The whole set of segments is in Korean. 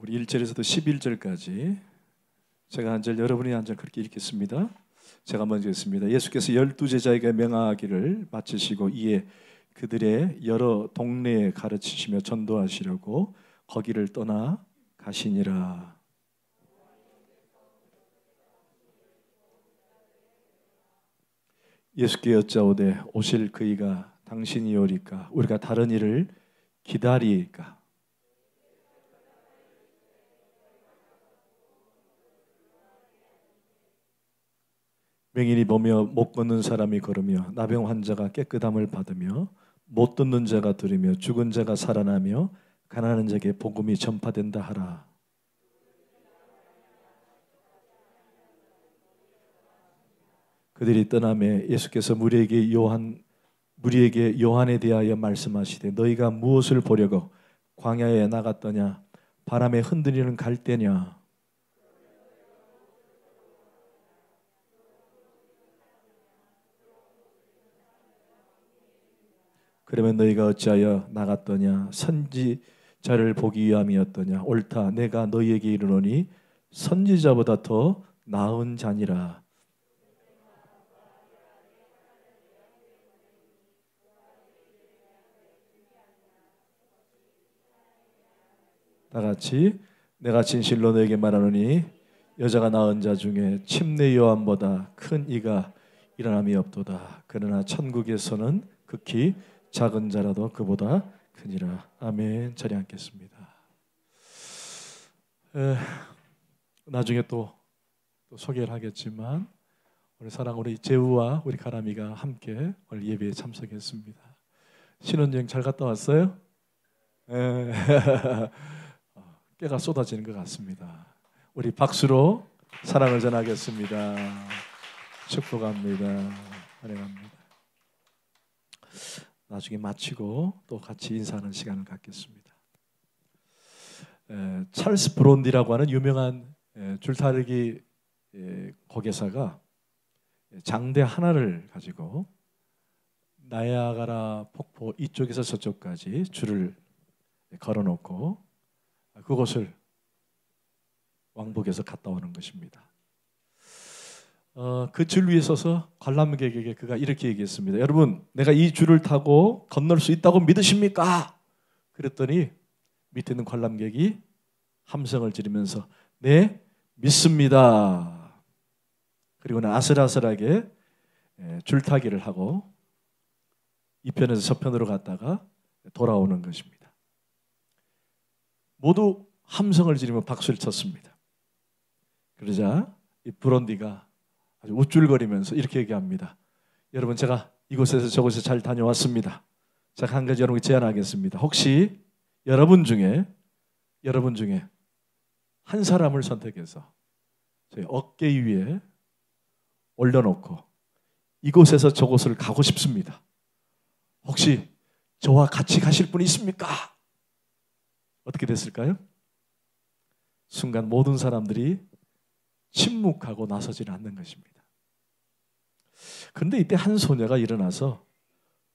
우리 1절에서도 11절까지 제가 한 절 여러분이 한 절 그렇게 읽겠습니다. 제가 먼저 읽습니다. 예수께서 12제자에게 명하기를 마치시고 이에 그들의 여러 동네에 가르치시며 전도하시려고 거기를 떠나 가시니라. 예수께 여짜오되 오실 그이가 당신이 오리까 우리가 다른 일을 기다리까. 맹인이 보며 못 걷는 사람이 걸으며 나병 환자가 깨끗함을 받으며 못 듣는 자가 들으며 죽은 자가 살아나며 가난한 자에게 복음이 전파된다 하라. 그들이 떠나매 예수께서 무리에게 요한에 대하여 말씀하시되 너희가 무엇을 보려고 광야에 나갔더냐 바람에 흔들리는 갈대냐. 그러면 너희가 어찌하여 나갔더냐 선지자를 보기 위함이었더냐. 옳다 내가 너희에게 이르노니 선지자보다 더 나은 자니라. 다 같이 내가 진실로 너에게 말하노니 여자가 낳은 자 중에 침례 요한보다 큰 이가 일어남이 없도다. 그러나 천국에서는 극히 작은 자라도 그보다 크니라. 아멘. 자리 앉겠습니다. 나중에 또 소개를 하겠지만 우리 사랑으로 재우와 우리 가람이가 함께 오늘 예배에 참석했습니다. 신혼여행 잘 갔다 왔어요? 깨가 쏟아지는 것 같습니다. 우리 박수로 사랑을 전하겠습니다. 축복합니다. 환영합니다. 나중에 마치고 또 같이 인사하는 시간을 갖겠습니다. 찰스 브론디라고 하는 유명한 줄타르기 거개사가 장대 하나를 가지고 나야가라 폭포 이쪽에서 저쪽까지 줄을 걸어놓고 그곳을 왕복해서 갔다 오는 것입니다. 그 줄 위에 서서 관람객에게 그가 이렇게 얘기했습니다. 여러분, 내가 이 줄을 타고 건널 수 있다고 믿으십니까? 그랬더니 밑에 있는 관람객이 함성을 지르면서 네, 믿습니다. 그리고는 아슬아슬하게 줄타기를 하고 이 편에서 저 편으로 갔다가 돌아오는 것입니다. 모두 함성을 지르며 박수를 쳤습니다. 그러자 이 브론디가 아주 우쭐거리면서 이렇게 얘기합니다. 여러분, 제가 이곳에서 저곳에 잘 다녀왔습니다. 제가 한 가지 여러분께 제안하겠습니다. 혹시 여러분 중에 한 사람을 선택해서 저희 어깨 위에 올려놓고 이곳에서 저곳을 가고 싶습니다. 혹시 저와 같이 가실 분이 있습니까? 어떻게 됐을까요? 순간 모든 사람들이 침묵하고 나서지는 않는 것입니다. 그런데 이때 한 소녀가 일어나서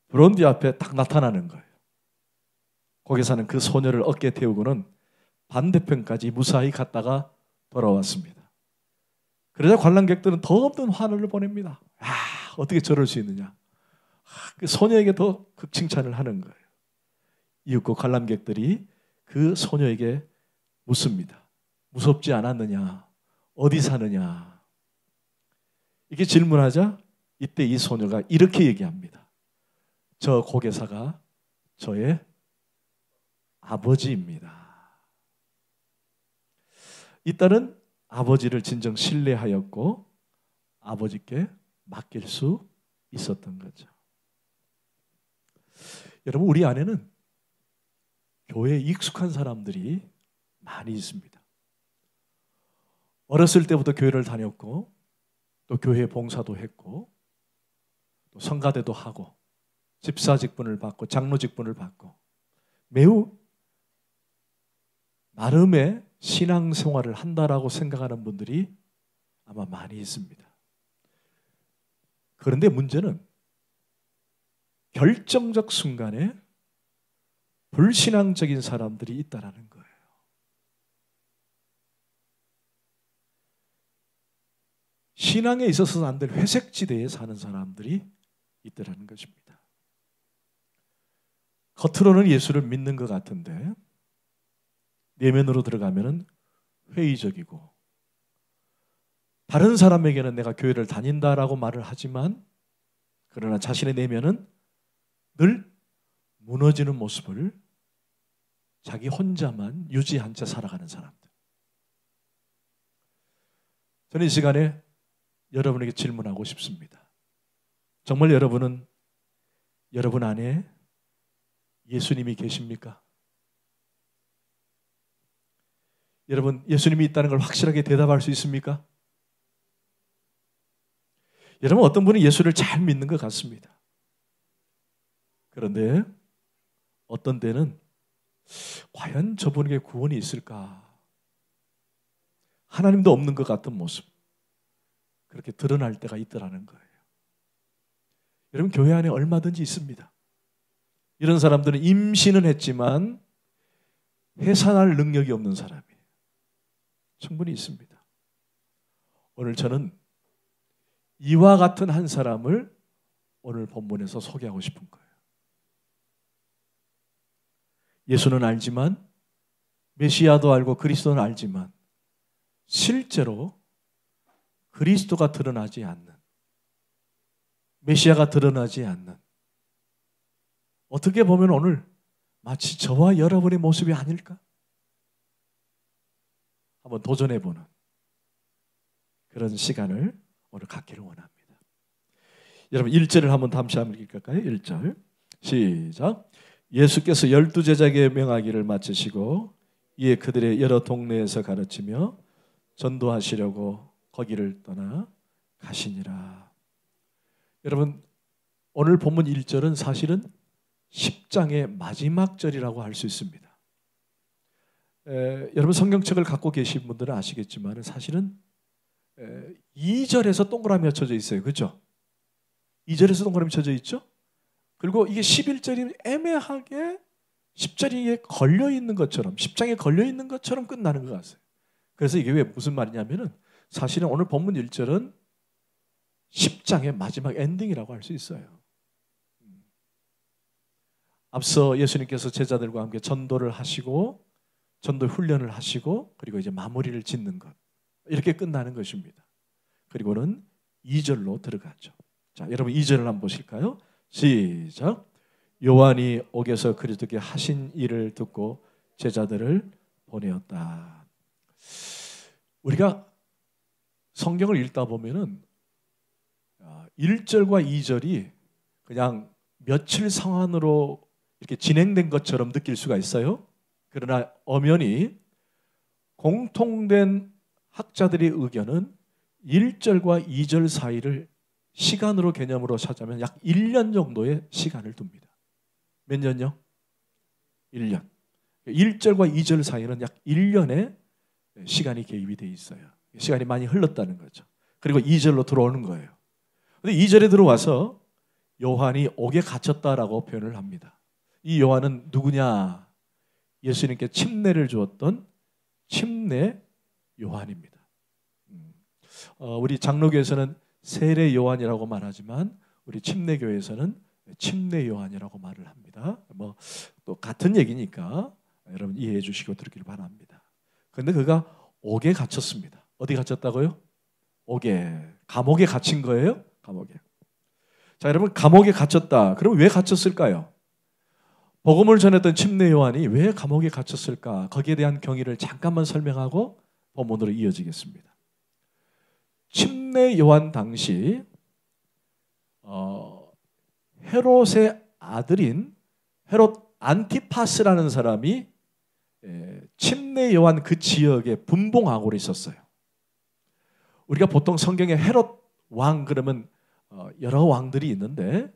브론디 앞에 딱 나타나는 거예요. 거기 사는 그 소녀를 어깨에 태우고는 반대편까지 무사히 갔다가 돌아왔습니다. 그러자 관람객들은 더 없는 환호를 보냅니다. 어떻게 저럴 수 있느냐. 그 소녀에게 더 극칭찬을 하는 거예요. 이윽고 관람객들이 그 소녀에게 묻습니다. 무섭지 않았느냐? 어디 사느냐? 이렇게 질문하자 이때 이 소녀가 이렇게 얘기합니다. 저 고개사가 저의 아버지입니다. 이 딸은 아버지를 진정 신뢰하였고 아버지께 맡길 수 있었던 거죠. 여러분, 우리 안에는 교회에 익숙한 사람들이 많이 있습니다. 어렸을 때부터 교회를 다녔고 또 교회 봉사도 했고 또 성가대도 하고 집사 직분을 받고 장로 직분을 받고 매우 나름의 신앙생활을 한다라고 생각하는 분들이 아마 많이 있습니다. 그런데 문제는 결정적 순간에 불신앙적인 사람들이 있다라는 거예요. 신앙에 있어서는 안 될 회색지대에 사는 사람들이 있더라는 것입니다. 겉으로는 예수를 믿는 것 같은데 내면으로 들어가면은 회의적이고, 다른 사람에게는 내가 교회를 다닌다라고 말을 하지만 그러나 자신의 내면은 늘 무너지는 모습을 자기 혼자만 유지한 채 살아가는 사람들. 저는 이 시간에 여러분에게 질문하고 싶습니다. 정말 여러분은 여러분 안에 예수님이 계십니까? 여러분, 예수님이 있다는 걸 확실하게 대답할 수 있습니까? 여러분, 어떤 분은 예수를 잘 믿는 것 같습니다. 그런데 어떤 때는 과연 저분에게 구원이 있을까? 하나님도 없는 것 같은 모습, 그렇게 드러날 때가 있더라는 거예요. 여러분, 교회 안에 얼마든지 있습니다. 이런 사람들은 임신은 했지만 해산할 능력이 없는 사람이에요. 충분히 있습니다. 오늘 저는 이와 같은 한 사람을 오늘 본문에서 소개하고 싶은 거예요. 예수는 알지만, 메시아도 알고 그리스도는 알지만 실제로 그리스도가 드러나지 않는, 메시아가 드러나지 않는, 어떻게 보면 오늘 마치 저와 여러분의 모습이 아닐까? 한번 도전해보는 그런 시간을 오늘 갖기를 원합니다. 여러분 1절을 한번 다시 한번 읽을까요? 1절 시작. 예수께서 12제자에게 명하기를 마치시고 이에 그들의 여러 동네에서 가르치며 전도하시려고 거기를 떠나 가시니라. 여러분, 오늘 본문 1절은 사실은 10장의 마지막 절이라고 할 수 있습니다. 여러분 성경책을 갖고 계신 분들은 아시겠지만 사실은 2절에서 동그라미가 쳐져 있어요. 그렇죠? 2절에서 동그라미 쳐져 있죠? 그리고 이게 11절이 애매하게 10절에 걸려있는 것처럼, 10장에 걸려있는 것처럼 끝나는 것 같아요. 그래서 이게 왜 무슨 말이냐면은 사실은 오늘 본문 1절은 10장의 마지막 엔딩이라고 할 수 있어요. 앞서 예수님께서 제자들과 함께 전도를 하시고 전도 훈련을 하시고 그리고 이제 마무리를 짓는 것, 이렇게 끝나는 것입니다. 그리고는 2절로 들어가죠. 자, 여러분 2절을 한번 보실까요? 시작. 요한이 옥에서 그리스도께 하신 일을 듣고 제자들을 보내었다. 우리가 성경을 읽다 보면은 1절과 2절이 그냥 며칠 상환으로 이렇게 진행된 것처럼 느낄 수가 있어요. 그러나 엄연히 공통된 학자들의 의견은 1절과 2절 사이를 시간으로 개념으로 찾자면 약 1년 정도의 시간을 둡니다. 몇 년요? 1년. 1절과 2절 사이는 약 1년의 시간이 개입이 되어 있어요. 시간이 많이 흘렀다는 거죠. 그리고 2절로 들어오는 거예요. 근데 2절에 들어와서 요한이 옥에 갇혔다라고 표현을 합니다. 이 요한은 누구냐? 예수님께 침례를 주었던 침례 요한입니다. 우리 장로교에서는 세례 요한이라고 말하지만 우리 침례교에서는 침례 요한이라고 말을 합니다. 뭐 또 같은 얘기니까 여러분 이해해 주시고 들으길 바랍니다. 그런데 그가 옥에 갇혔습니다. 어디 갇혔다고요? 옥에, 감옥에 갇힌 거예요. 감옥에. 자, 여러분 감옥에 갇혔다. 그럼 왜 갇혔을까요? 복음을 전했던 침례 요한이 왜 감옥에 갇혔을까? 거기에 대한 경위를 잠깐만 설명하고 본문으로 이어지겠습니다. 침례 요한 당시 헤롯의 아들인 헤롯 안티파스라는 사람이 침례 요한 그 지역에 분봉하고 있었어요. 우리가 보통 성경에 헤롯 왕 그러면 여러 왕들이 있는데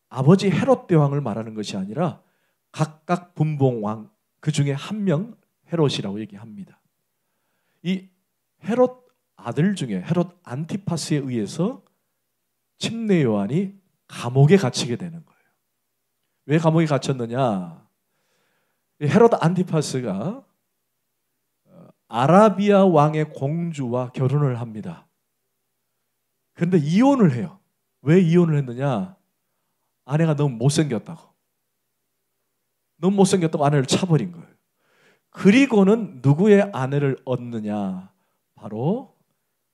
아버지 헤롯 대왕을 말하는 것이 아니라 각각 분봉왕 그 중에 한 명 헤롯이라고 얘기합니다. 이 헤롯 아들 중에 헤롯 안티파스에 의해서 침례 요한이 감옥에 갇히게 되는 거예요. 왜 감옥에 갇혔느냐? 헤롯 안티파스가 아라비아 왕의 공주와 결혼을 합니다. 그런데 이혼을 해요. 왜 이혼을 했느냐? 아내가 너무 못생겼다고. 너무 못생겼다고 아내를 차버린 거예요. 그리고는 누구의 아내를 얻느냐? 바로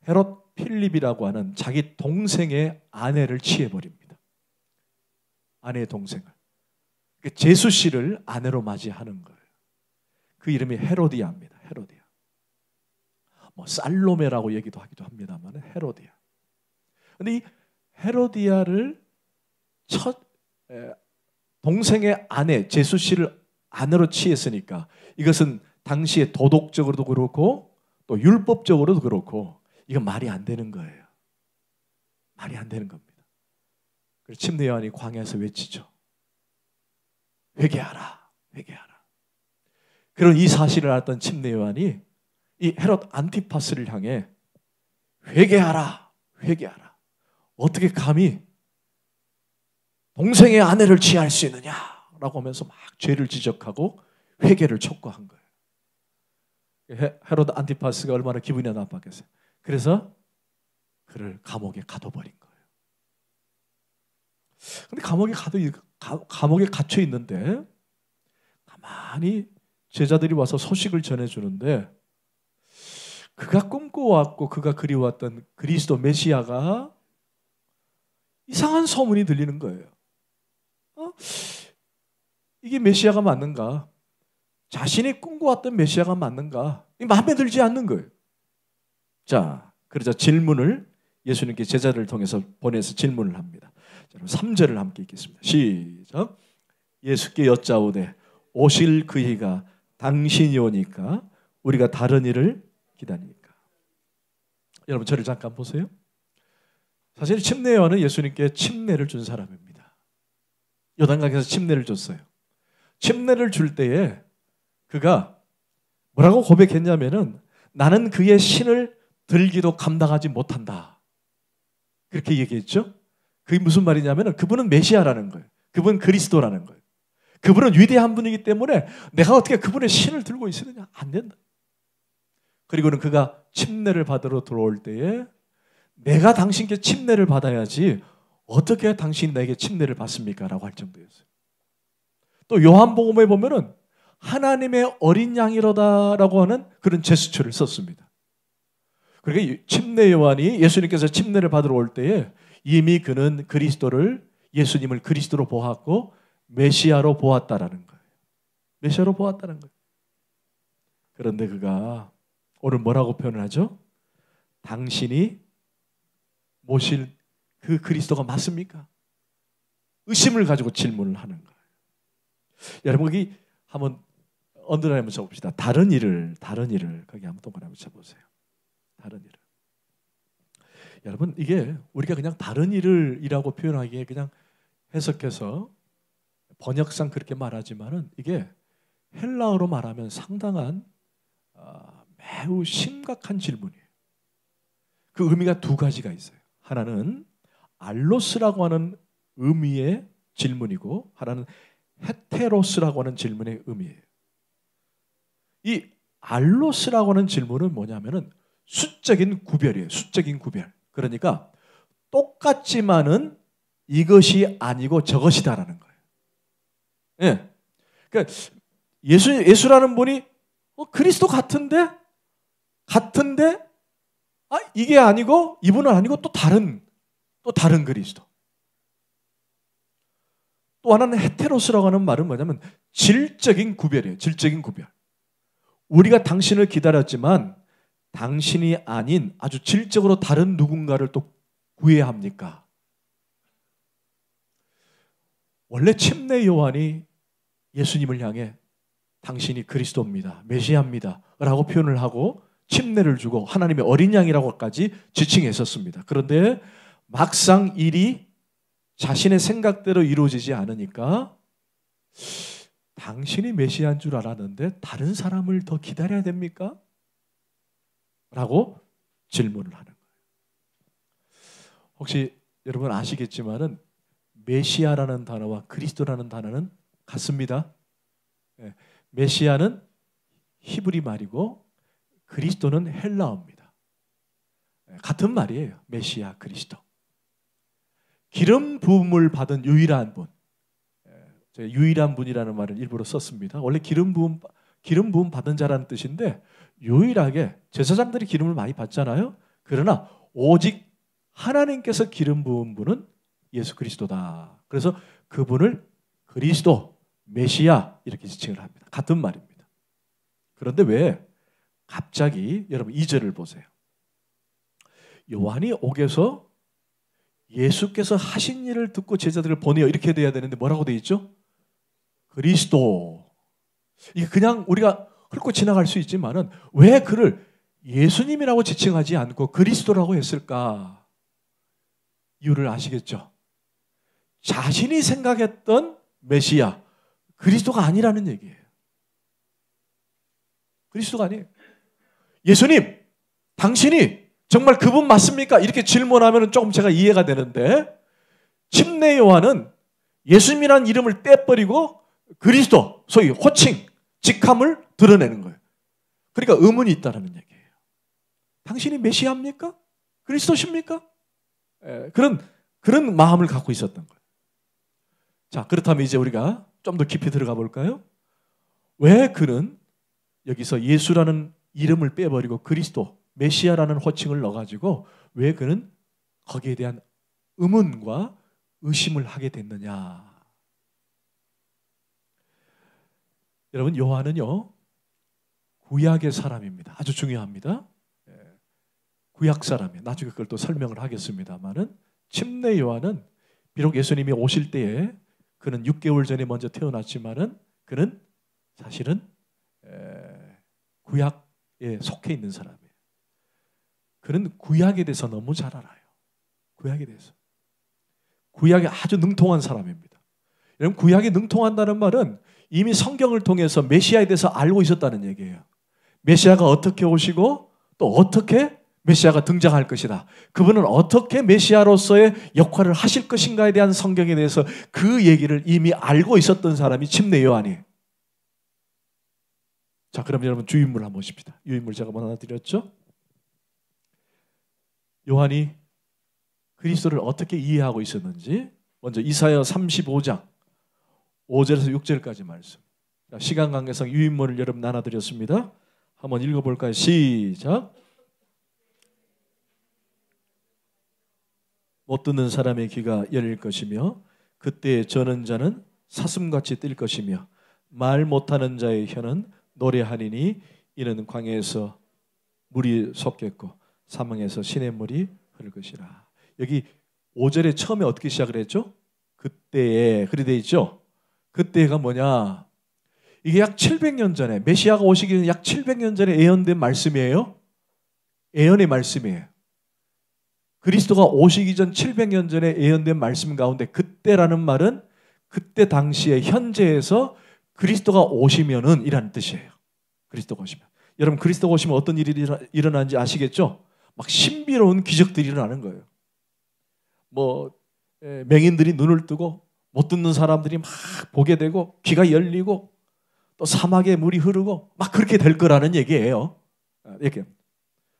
헤롯 필립이라고 하는 자기 동생의 아내를 취해버립니다. 아내의 동생을. 제수 씨를 아내로 맞이하는 거예요. 그 이름이 헤로디아입니다. 헤로디아. 뭐 살로메라고 얘기도 하기도 합니다만 헤로디아. 근데 이 헤로디아를 동생의 아내 제수 씨를 아내로 취했으니까 이것은 당시에 도덕적으로도 그렇고 또 율법적으로도 그렇고 이건 말이 안 되는 거예요. 말이 안 되는 겁니다. 그래서 침례 요한이 광야에서 외치죠. 회개하라, 회개하라. 그런 이 사실을 알았던 침례 요한이 이 헤롯 안티파스를 향해 회개하라, 회개하라. 어떻게 감히 동생의 아내를 취할 수 있느냐라고 하면서 막 죄를 지적하고 회개를 촉구한 거예요. 헤롯 안티파스가 얼마나 기분이 나빴겠어요. 그래서 그를 감옥에 가둬버린 거예요. 근데 감옥에 갇혀 있는데 가만히 제자들이 와서 소식을 전해주는데 그가 꿈꿔왔고 그가 그리워왔던 그리스도 메시아가 이상한 소문이 들리는 거예요. 이게 메시아가 맞는가? 자신이 꿈꿔왔던 메시아가 맞는가? 마음에 들지 않는 거예요. 자, 그러자 질문을 예수님께 제자들을 통해서 보내서 질문을 합니다. 3절을 함께 읽겠습니다. 시작. 예수께 여짜오되 오실 그 해가 당신이 오니까 우리가 다른 일을 기다리니까. 여러분 저를 잠깐 보세요. 사실 침례 요한은 예수님께 침례를 준 사람입니다. 요단강에서 침례를 줬어요. 침례를 줄 때에 그가 뭐라고 고백했냐면은 나는 그의 신을 들기도 감당하지 못한다. 그렇게 얘기했죠. 그게 무슨 말이냐면은 그분은 메시아라는 거예요. 그분은 그리스도라는 거예요. 그분은 위대한 분이기 때문에 내가 어떻게 그분의 신을 들고 있으느냐? 안 된다. 그리고는 그가 침례를 받으러 들어올 때에 내가 당신께 침례를 받아야지 어떻게 당신이 나에게 침례를 받습니까? 라고 할 정도였어요. 또 요한복음에 보면은 하나님의 어린 양이로다라고 하는 그런 제스처를 썼습니다. 그러니까 침례 요한이 예수님께서 침례를 받으러 올 때에 이미 그는 그리스도를 예수님을 그리스도로 보았고 메시아로 보았다라는 거예요. 메시아로 보았다는 거예요. 그런데 그가 오늘 뭐라고 표현을 하죠? 당신이 모실 그 그리스도가 맞습니까? 의심을 가지고 질문을 하는 거예요. 여러분 여기 한번 언더라인 한번 쳐봅시다. 다른 일을 거기 한번 동그라미 한번 쳐보세요. 다른 일을. 여러분 이게 우리가 그냥 다른 일을이라고 표현하기에 그냥 해석해서 번역상 그렇게 말하지만은 이게 헬라어로 말하면 상당한 매우 심각한 질문이에요. 그 의미가 두 가지가 있어요. 하나는 알로스라고 하는 의미의 질문이고 하나는 헤테로스라고 하는 질문의 의미예요. 이 알로스라고 하는 질문은 뭐냐면은 수적인 구별이에요. 수적인 구별. 그러니까 똑같지만은 이것이 아니고 저것이다라는 거예요. 예. 그러니까 예수라는 분이 그리스도 같은데 이게 아니고 이분은 아니고 또 다른 그리스도. 또 하나는 헤테로스라고 하는 말은 뭐냐면 질적인 구별이에요. 질적인 구별. 우리가 당신을 기다렸지만 당신이 아닌 아주 질적으로 다른 누군가를 또 구해야 합니까? 원래 침례 요한이 예수님을 향해 당신이 그리스도입니다. 메시아입니다. 라고 표현을 하고 침례를 주고 하나님의 어린 양이라고까지 지칭했었습니다. 그런데 막상 일이 자신의 생각대로 이루어지지 않으니까 당신이 메시아인 줄 알았는데 다른 사람을 더 기다려야 됩니까? 라고 질문을 하는 거예요. 혹시 여러분 아시겠지만은 메시아라는 단어와 그리스도라는 단어는 같습니다. 메시아는 히브리 말이고 그리스도는 헬라어입니다. 같은 말이에요. 메시아, 그리스도. 기름 부음을 받은 유일한 분. 유일한 분이라는 말을 일부러 썼습니다. 원래 기름 부음 받은 자라는 뜻인데 유일하게 제사장들이 기름을 많이 받잖아요. 그러나 오직 하나님께서 기름 부은 분은 예수 그리스도다. 그래서 그분을 그리스도, 메시아 이렇게 지칭을 합니다. 같은 말입니다. 그런데 왜 갑자기 여러분 2절을 보세요. 요한이 옥에서 예수께서 하신 일을 듣고 제자들을 보내어 이렇게 돼야 되는데 뭐라고 되어 있죠? 그리스도. 이게 그냥 우리가 훑고 지나갈 수 있지만은 왜 그를 예수님이라고 지칭하지 않고 그리스도라고 했을까? 이유를 아시겠죠? 자신이 생각했던 메시아, 그리스도가 아니라는 얘기예요. 그리스도가 아니에요. 예수님, 당신이 정말 그분 맞습니까? 이렇게 질문하면 조금 제가 이해가 되는데 침례 요한은 예수님이라는 이름을 떼버리고 그리스도, 소위 호칭, 직함을 드러내는 거예요. 그러니까 의문이 있다는 얘기예요. 당신이 메시아입니까? 그리스도십니까? 그런 마음을 갖고 있었던 거예요. 자, 그렇다면 이제 우리가 좀 더 깊이 들어가 볼까요? 왜 그는 여기서 예수라는 이름을 빼버리고 그리스도, 메시아라는 호칭을 넣어가지고 왜 그는 거기에 대한 의문과 의심을 하게 됐느냐? 여러분, 요한은요 구약의 사람입니다. 아주 중요합니다. 구약 사람이에요. 나중에 그걸 또 설명을 하겠습니다만은 침례 요한은 비록 예수님이 오실 때에 그는 6개월 전에 먼저 태어났지만은 그는 사실은 구약에 속해 있는 사람이에요. 그는 구약에 대해서 너무 잘 알아요. 구약에 대해서. 구약에 아주 능통한 사람입니다. 여러분, 구약에 능통한다는 말은 이미 성경을 통해서 메시아에 대해서 알고 있었다는 얘기예요. 메시아가 어떻게 오시고 또 어떻게 메시아가 등장할 것이다. 그분은 어떻게 메시아로서의 역할을 하실 것인가에 대한 성경에 대해서 그 얘기를 이미 알고 있었던 사람이 침례 요한이에요. 자, 그럼 여러분 주인물 한번 보십시다. 유인물 제가 하나 드렸죠? 요한이 그리스도를 어떻게 이해하고 있었는지 먼저 이사야 35장 5절에서 6절까지 말씀. 시간 관계상 유인물을 여러분 나눠드렸습니다. 한번 읽어볼까요? 시작. 못 듣는 사람의 귀가 열릴 것이며 그때 저는 자는 사슴같이 뛸 것이며 말 못하는 자의 혀는 노래하리니 이는 광야에서 물이 솟겠고 사망에서 시냇물이 흐를 것이라. 여기 5절에 처음에 어떻게 시작을 했죠? 그때에 그리 돼 있죠? 그때가 뭐냐? 이게 약 700년 전에 메시아가 오시기 전에 약 700년 전에 예언된 말씀이에요. 예언의 말씀이에요. 그리스도가 오시기 전 700년 전에 예언된 말씀 가운데 그때라는 말은 그때 당시에 현재에서 그리스도가 오시면은 이라는 뜻이에요. 그리스도가 오시면. 여러분 그리스도가 오시면 어떤 일이 일어나는지 아시겠죠? 막 신비로운 기적들이 일어나는 거예요. 뭐 맹인들이 눈을 뜨고 못 듣는 사람들이 막 보게 되고 귀가 열리고 또 사막에 물이 흐르고 막 그렇게 될 거라는 얘기예요. 이렇게.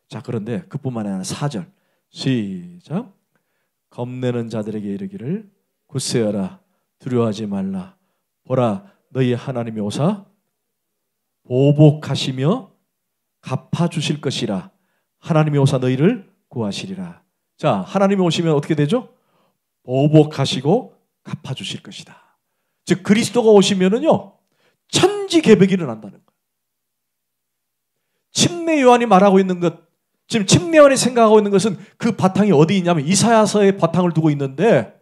자, 그런데 그뿐만 아니라 4절 시작. 겁내는 자들에게 이르기를 굳세어라 두려워하지 말라 보라 너희 하나님이 오사 보복하시며 갚아주실 것이라 하나님이 오사 너희를 구하시리라. 자, 하나님이 오시면 어떻게 되죠? 보복하시고 갚아주실 것이다. 즉 그리스도가 오시면은요 천지개벽이 일어난다는 거예요. 침례 요한이 말하고 있는 것, 지금 침례 요한이 생각하고 있는 것은 그 바탕이 어디 있냐면 이사야서의 바탕을 두고 있는데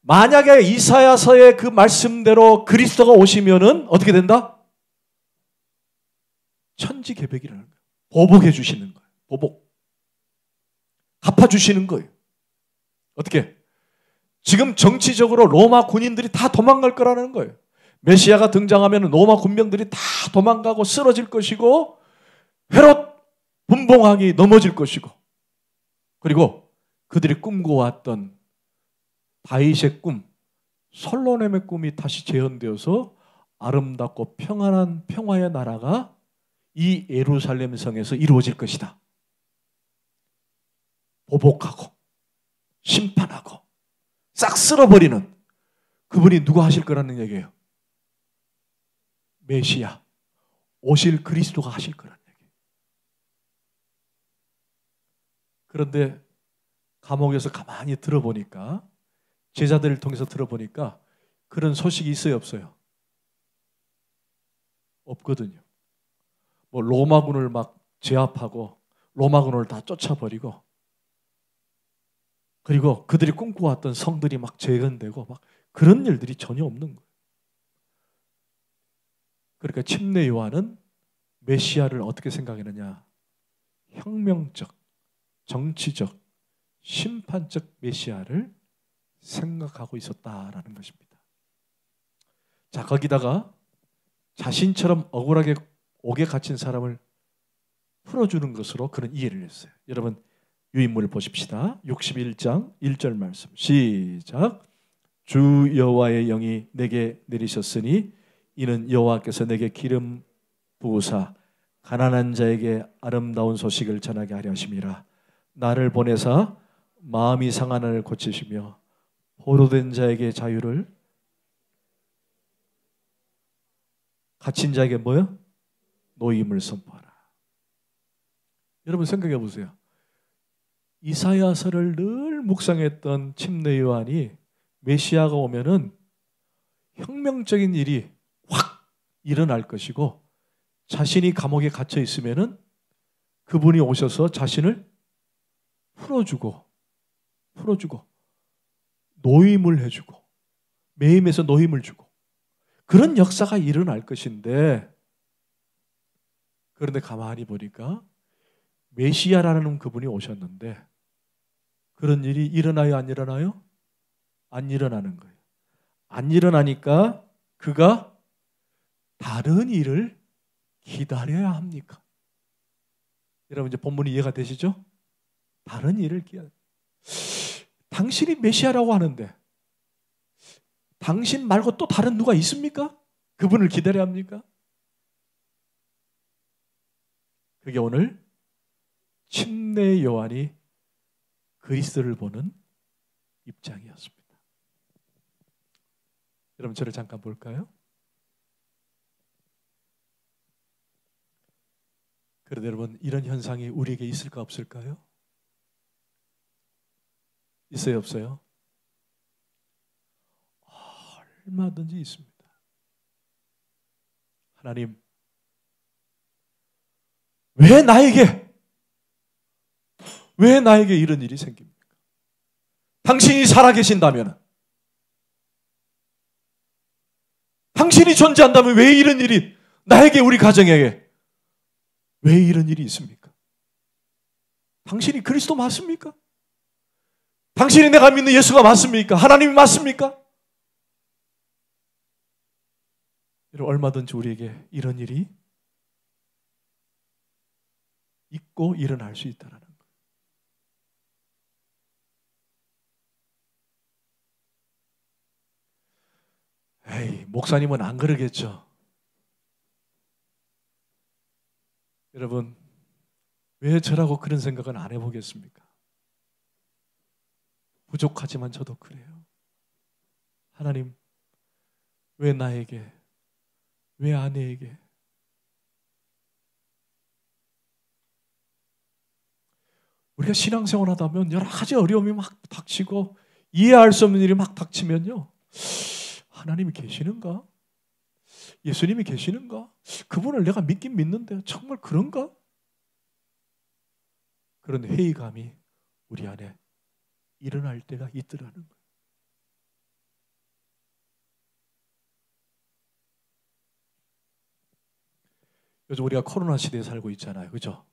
만약에 이사야서의 그 말씀대로 그리스도가 오시면은 어떻게 된다? 천지개벽이 일어나는 거예요. 보복해 주시는 거예요. 보복. 갚아주시는 거예요. 어떻게? 지금 정치적으로 로마 군인들이 다 도망갈 거라는 거예요. 메시아가 등장하면 로마 군병들이 다 도망가고 쓰러질 것이고 헤롯 분봉왕이 넘어질 것이고 그리고 그들이 꿈꿔왔던 다윗의 꿈, 솔로몬의 꿈이 다시 재현되어서 아름답고 평안한 평화의 나라가 이 예루살렘 성에서 이루어질 것이다. 보복하고 심판하고 싹 쓸어버리는 그분이 누가 하실 거라는 얘기예요. 메시아, 오실 그리스도가 하실 거라는 얘기예요. 그런데 감옥에서 가만히 들어보니까, 제자들을 통해서 들어보니까 그런 소식이 있어요, 없어요? 없거든요. 뭐 로마군을 막 제압하고 로마군을 다 쫓아버리고, 그리고 그들이 꿈꿔왔던 성들이 막 재건되고 막 그런 일들이 전혀 없는 거예요. 그러니까 침례 요한은 메시아를 어떻게 생각했느냐? 혁명적, 정치적, 심판적 메시아를 생각하고 있었다라는 것입니다. 자, 거기다가 자신처럼 억울하게 옥에 갇힌 사람을 풀어주는 것으로 그런 이해를 했어요. 여러분, 유인물을 보십시다. 61장 1절 말씀 시작. 주 여호와의 영이 내게 내리셨으니 이는 여호와께서 내게 기름 부으사 가난한 자에게 아름다운 소식을 전하게 하려 하심이라. 나를 보내사 마음이 상한 자를 고치시며 포로된 자에게 자유를, 갇힌 자에게 뭐요? 노임을 선포하라. 여러분 생각해 보세요. 이사야서를 늘 묵상했던 침례 요한이 메시아가 오면은 혁명적인 일이 확 일어날 것이고, 자신이 감옥에 갇혀 있으면은 그분이 오셔서 자신을 풀어주고 노임을 해주고 매임에서 노임을 주고 그런 역사가 일어날 것인데, 그런데 가만히 보니까 메시아라는 그분이 오셨는데 그런 일이 일어나요, 안 일어나요? 안 일어나는 거예요. 안 일어나니까 그가 다른 일을 기다려야 합니까? 여러분 이제 본문이 이해가 되시죠? 다른 일을 기다려. 당신이 메시아라고 하는데 당신 말고 또 다른 누가 있습니까? 그분을 기다려야 합니까? 그게 오늘 침례 요한이 그리스도를 보는 입장이었습니다. 여러분 저를 잠깐 볼까요? 그런데 여러분 이런 현상이 우리에게 있을까 없을까요? 있어요, 없어요? 얼마든지 있습니다. 하나님, 왜 나에게 이런 일이 생깁니까? 당신이 살아계신다면, 당신이 존재한다면 왜 이런 일이 나에게, 우리 가정에게 왜 이런 일이 있습니까? 당신이 그리스도 맞습니까? 당신이 내가 믿는 예수가 맞습니까? 하나님이 맞습니까? 얼마든지 우리에게 이런 일이 있고 일어날 수 있다는 거예요. 에이, 목사님은 안 그러겠죠. 여러분, 왜 저라고 그런 생각은 안 해보겠습니까? 부족하지만 저도 그래요. 하나님, 왜 나에게, 왜 아내에게, 우리가 신앙생활 하다 보면 여러 가지 어려움이 막 닥치고 이해할 수 없는 일이 막 닥치면요, 하나님이 계시는가? 예수님이 계시는가? 그분을 내가 믿긴 믿는데 정말 그런가? 그런 회의감이 우리 안에 일어날 때가 있더라는 거예요. 요즘 우리가 코로나 시대에 살고 있잖아요. 그죠?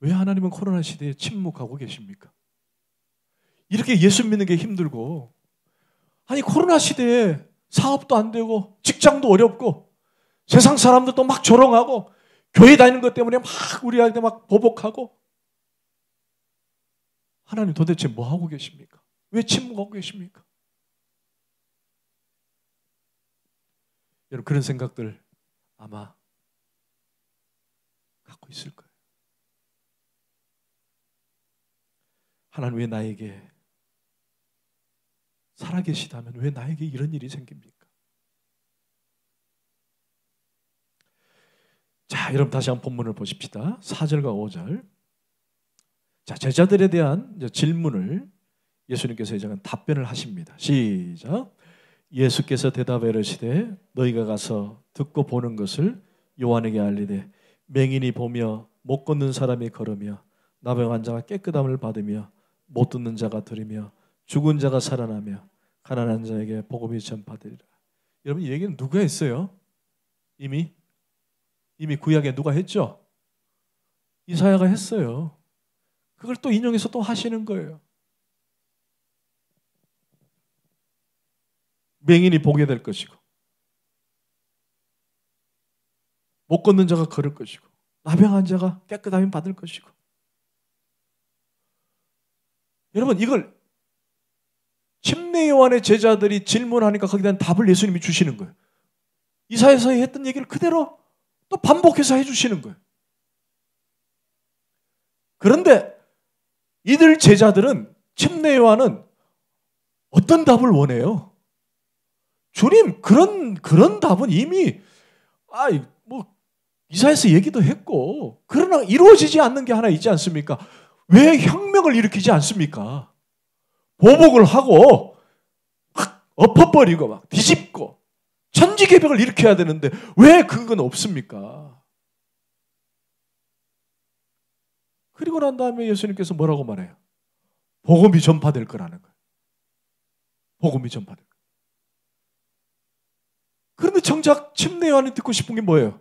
왜 하나님은 코로나 시대에 침묵하고 계십니까? 이렇게 예수 믿는 게 힘들고, 아니 코로나 시대에 사업도 안 되고 직장도 어렵고 세상 사람들도 막 조롱하고 교회 다니는 것 때문에 막 우리한테 막 보복하고, 하나님 도대체 뭐 하고 계십니까? 왜 침묵하고 계십니까? 여러분 그런 생각들 아마 갖고 있을 거예요. 하나님 왜 나에게 살아계시다면 왜 나에게 이런 일이 생깁니까? 자, 여러분 다시 한번 본문을 보십시다. 4절과 5절. 자, 제자들에 대한 질문을 예수님께서 이제 답변을 하십니다. 시작. 예수께서 대답하여 이르시되 너희가 가서 듣고 보는 것을 요한에게 알리되 맹인이 보며 못 걷는 사람이 걸으며 나병 자가 깨끗함을 받으며 못 듣는 자가 들으며 죽은 자가 살아나며 가난한 자에게 복음이 전파되리라. 여러분 이 얘기는 누가 했어요? 이미 구약에 누가 했죠? 이사야가 했어요. 그걸 또 인용해서 또 하시는 거예요. 맹인이 보게 될 것이고 못 걷는 자가 걸을 것이고 나병한 자가 깨끗함을 받을 것이고. 여러분 이걸 침례 요한의 제자들이 질문하니까 거기에 대한 답을 예수님이 주시는 거예요. 이사야서 했던 얘기를 그대로 또 반복해서 해주시는 거예요. 그런데 이들 제자들은 침례 요한은 어떤 답을 원해요? 주님 그런 답은 이미 이사야서 얘기도 했고 그러나 이루어지지 않는 게 하나 있지 않습니까? 왜 혁명을 일으키지 않습니까? 보복을 하고 막 엎어버리고 막 뒤집고 천지개벽을 일으켜야 되는데 왜 그건 없습니까? 그리고 난 다음에 예수님께서 뭐라고 말해요? 복음이 전파될 거라는 거예요. 복음이 전파될 거예요. 그런데 정작 침례 요한이 듣고 싶은 게 뭐예요?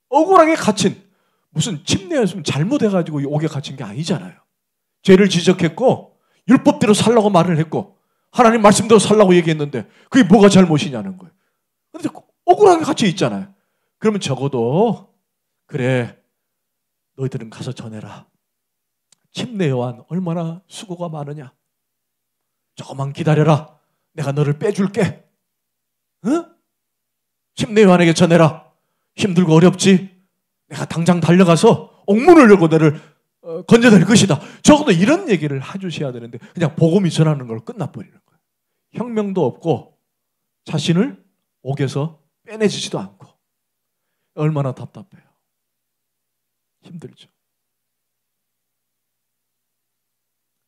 억울하게 갇힌, 무슨 침례 요한이 잘못해가지고 옥에 갇힌 게 아니잖아요. 죄를 지적했고 율법대로 살라고 말을 했고 하나님 말씀대로 살라고 얘기했는데 그게 뭐가 잘못이냐는 거예요. 그런데 억울하게 갇혀 있잖아요. 그러면 적어도 그래 너희들은 가서 전해라. 침례 요한 얼마나 수고가 많으냐. 조금만 기다려라. 내가 너를 빼줄게. 응? 침례 요한에게 전해라. 힘들고 어렵지? 내가 당장 달려가서 옥문을 열고 너를 건져낼 것이다. 적어도 이런 얘기를 해주셔야 되는데 그냥 복음이 전하는 걸 끝나버리는 거예요. 혁명도 없고 자신을 옥에서 빼내지지도 않고 얼마나 답답해요. 힘들죠.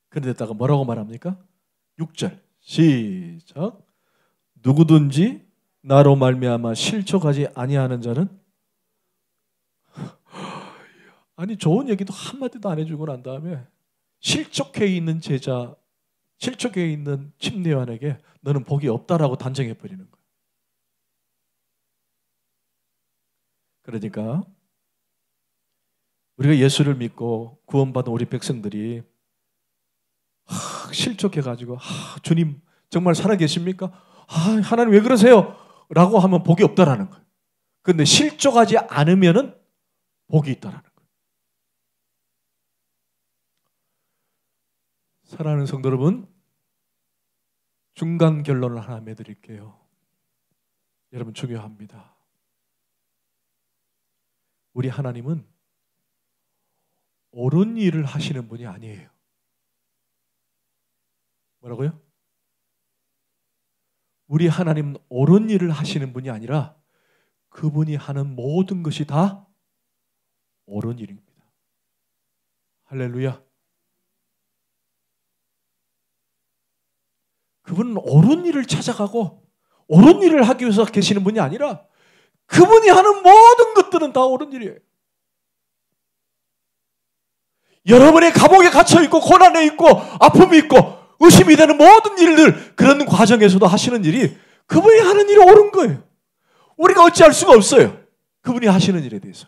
그런데다가 뭐라고 말합니까? 6절 시작. 누구든지 나로 말미암아 실족하지 아니하는 자는 아니 좋은 얘기도 한마디도 안 해주고 난 다음에 실족해 있는 제자, 실족해 있는 침례 요한에게 너는 복이 없다라고 단정해 버리는 거예요. 그러니까 우리가 예수를 믿고 구원받은 우리 백성들이 실족해가지고 주님 정말 살아계십니까? 하나님 왜 그러세요? 라고 하면 복이 없다라는 거예요. 그런데 실족하지 않으면은 복이 있다라는 거예요. 사랑하는 성도 여러분, 중간 결론을 하나 내드릴게요. 여러분 중요합니다. 우리 하나님은 옳은 일을 하시는 분이 아니에요. 뭐라고요? 우리 하나님은 옳은 일을 하시는 분이 아니라 그분이 하는 모든 것이 다 옳은 일입니다. 할렐루야. 그분은 옳은 일을 찾아가고 옳은 일을 하기 위해서 계시는 분이 아니라 그분이 하는 모든 것들은 다 옳은 일이에요. 여러분의 감옥에 갇혀있고 고난에 있고 아픔이 있고 의심이 되는 모든 일들 그런 과정에서도 하시는 일이 그분이 하는 일이 옳은 거예요. 우리가 어찌할 수가 없어요. 그분이 하시는 일에 대해서.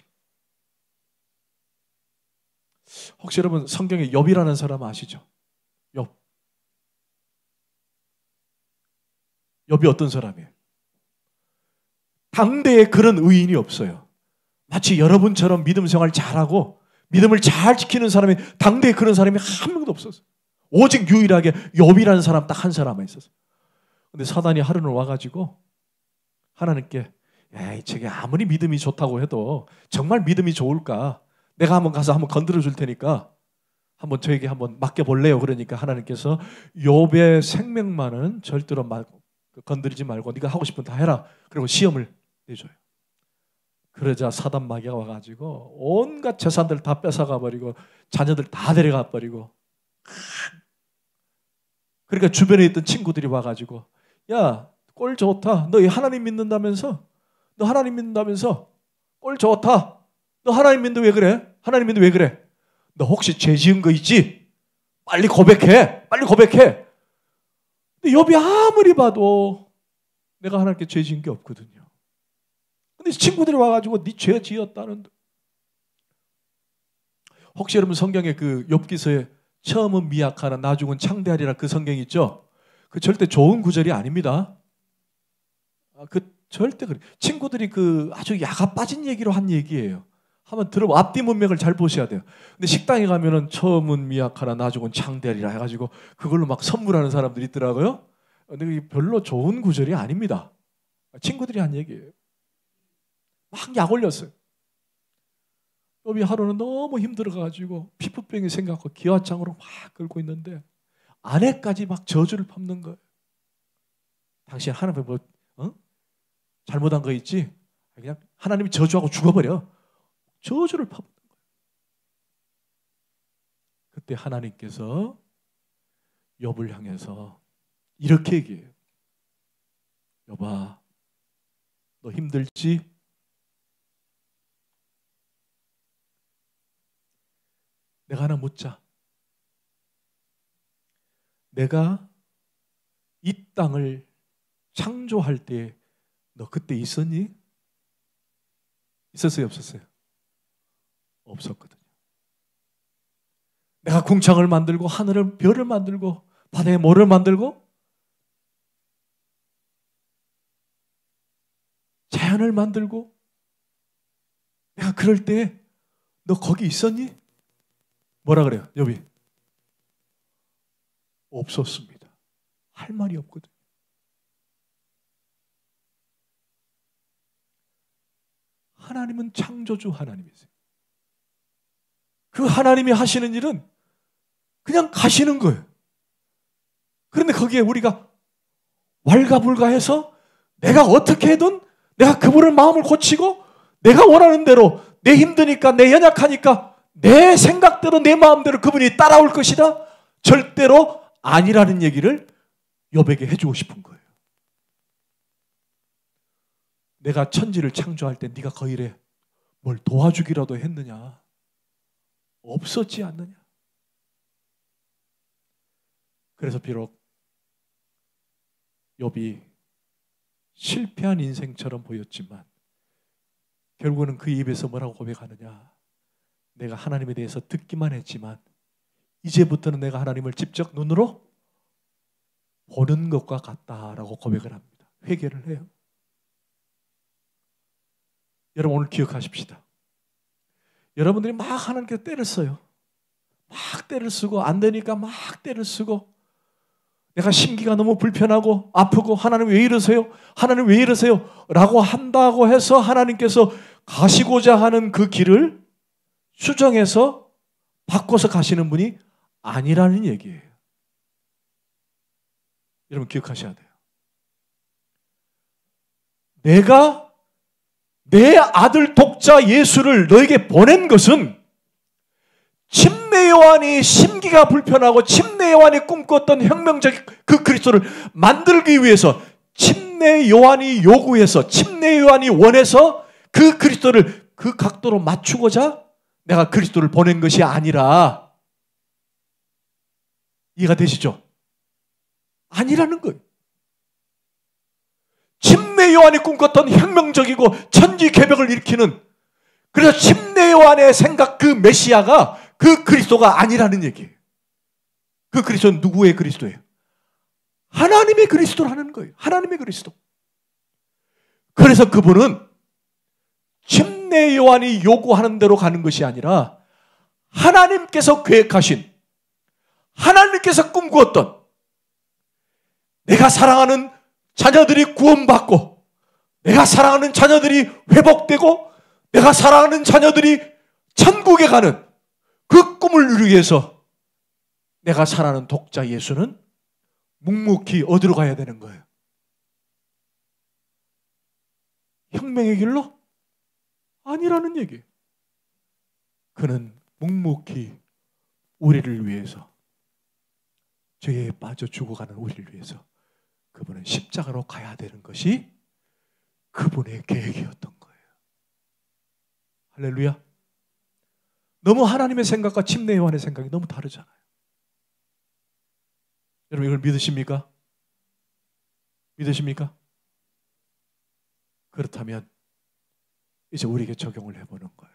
혹시 여러분 성경에 욥이라는 사람 아시죠? 욥. 욥이 어떤 사람이에요? 당대에 그런 의인이 없어요. 마치 여러분처럼 믿음 생활 잘하고 믿음을 잘 지키는 사람이 당대에 그런 사람이 한 명도 없었어요. 오직 유일하게 욥이라는 사람 딱 한 사람만 있었어요. 근데 사단이 하루는 와가지고 하나님께 에이 저게 아무리 믿음이 좋다고 해도 정말 믿음이 좋을까? 내가 한번 가서 한번 건드려 줄 테니까 한번 저에게 한번 맡겨볼래요? 그러니까 하나님께서 욥의 생명만은 절대로 건드리지 말고 네가 하고 싶은 다 해라. 그리고 시험을 내줘요. 그러자 사단 마귀가 와가지고 온갖 재산들 다 뺏어가 버리고 자녀들 다 데려가 버리고, 그러니까 주변에 있던 친구들이 와가지고 야, 꼴 좋다. 너 하나님 믿는다면서? 너 하나님 믿는다면서? 꼴 좋다. 너 하나님 믿는데 왜 그래? 하나님 믿는데 왜 그래? 너 혹시 죄 지은 거 있지? 빨리 고백해. 빨리 고백해. 근데 욥이 아무리 봐도 내가 하나님께 죄 지은 게 없거든요. 근데 친구들이 와가지고 네 죄 지었다는데. 혹시 여러분 성경에 그 욥기서에 처음은 미약하나 나중은 창대하리라 그 성경 있죠? 그 절대 좋은 구절이 아닙니다. 그 절대 그래. 친구들이 그 아주 야가 빠진 얘기로 한 얘기예요. 한번 들어보, 앞뒤 문맥을 잘 보셔야 돼요. 근데 식당에 가면은 처음은 미약하나 나중은 창대하리라 해가지고 그걸로 막 선물하는 사람들이 있더라고요. 근데 그게 별로 좋은 구절이 아닙니다. 친구들이 한 얘기예요. 막 약 올렸어요. 욥이 하루는 너무 힘들어가지고 피부병이 생겨서 기와장으로 막 긁고 있는데 아내까지 막 저주를 밟는 거예요. 당신 하나님 뭐 잘못한 거 있지? 그냥 하나님이 저주하고 죽어버려. 저주를 밟는 거예요. 그때 하나님께서 욥을 향해서 이렇게 얘기해요. 욥아, 너 힘들지? 내가 하나 묻자. 내가 이 땅을 창조할 때 너 그때 있었니? 있었어요? 없었어요? 없었거든요. 내가 궁창을 만들고 하늘을 별을 만들고 바다에 모를 만들고 자연을 만들고 내가 그럴 때 너 거기 있었니? 뭐라 그래요? 욥이 없었습니다. 할 말이 없거든요. 하나님은 창조주 하나님이세요. 그 하나님이 하시는 일은 그냥 가시는 거예요. 그런데 거기에 우리가 왈가불가해서 내가 어떻게든 내가 그분의 마음을 고치고 내가 원하는 대로 내 힘드니까 내 연약하니까 내 생각대로 내 마음대로 그분이 따라올 것이다? 절대로 아니라는 얘기를 욥에게 해주고 싶은 거예요. 내가 천지를 창조할 때 네가 그 일에 뭘 도와주기라도 했느냐? 없었지 않느냐? 그래서 비록 욥이 실패한 인생처럼 보였지만 결국은 그 입에서 뭐라고 고백하느냐? 내가 하나님에 대해서 듣기만 했지만 이제부터는 내가 하나님을 직접 눈으로 보는 것과 같다라고 고백을 합니다. 회개를 해요. 여러분 오늘 기억하십시다. 여러분들이 막 하나님께 때를 써요. 막 때를 쓰고 안 되니까 막 때를 쓰고 내가 심기가 너무 불편하고 아프고 하나님 왜 이러세요? 하나님 왜 이러세요? 라고 한다고 해서 하나님께서 가시고자 하는 그 길을 수정해서 바꿔서 가시는 분이 아니라는 얘기예요. 여러분 기억하셔야 돼요. 내가 내 아들 독자 예수를 너에게 보낸 것은 침례 요한이 심기가 불편하고 침례 요한이 꿈꿨던 혁명적 그 그리스도를 만들기 위해서 침례 요한이 요구해서 침례 요한이 원해서 그 그리스도를 그 각도로 맞추고자 내가 그리스도를 보낸 것이 아니라, 이해가 되시죠? 아니라는 거예요. 침례 요한이 꿈꿨던 혁명적이고 천지 개벽을 일으키는, 그래서 침례 요한의 생각 그 메시아가 그 그리스도가 아니라는 얘기예요. 그 그리스도는 누구의 그리스도예요? 하나님의 그리스도라는 거예요. 하나님의 그리스도. 그래서 그분은 침례 요한이 요구하는 대로 가는 것이 아니라 하나님께서 계획하신, 하나님께서 꿈꾸었던, 내가 사랑하는 자녀들이 구원받고 내가 사랑하는 자녀들이 회복되고 내가 사랑하는 자녀들이 천국에 가는 그 꿈을 이루기 위해서 내가 잘 아는 독자 예수는 묵묵히 어디로 가야 되는 거예요? 혁명의 길로? 아니라는 얘기예요. 그는 묵묵히 우리를 위해서, 죄에 빠져 죽어가는 우리를 위해서 그분은 십자가로 가야 되는 것이 그분의 계획이었던 거예요. 할렐루야. 너무 하나님의 생각과 침례 요한의 생각이 너무 다르잖아요. 여러분 이걸 믿으십니까? 믿으십니까? 그렇다면 이제 우리에게 적용을 해보는 거예요.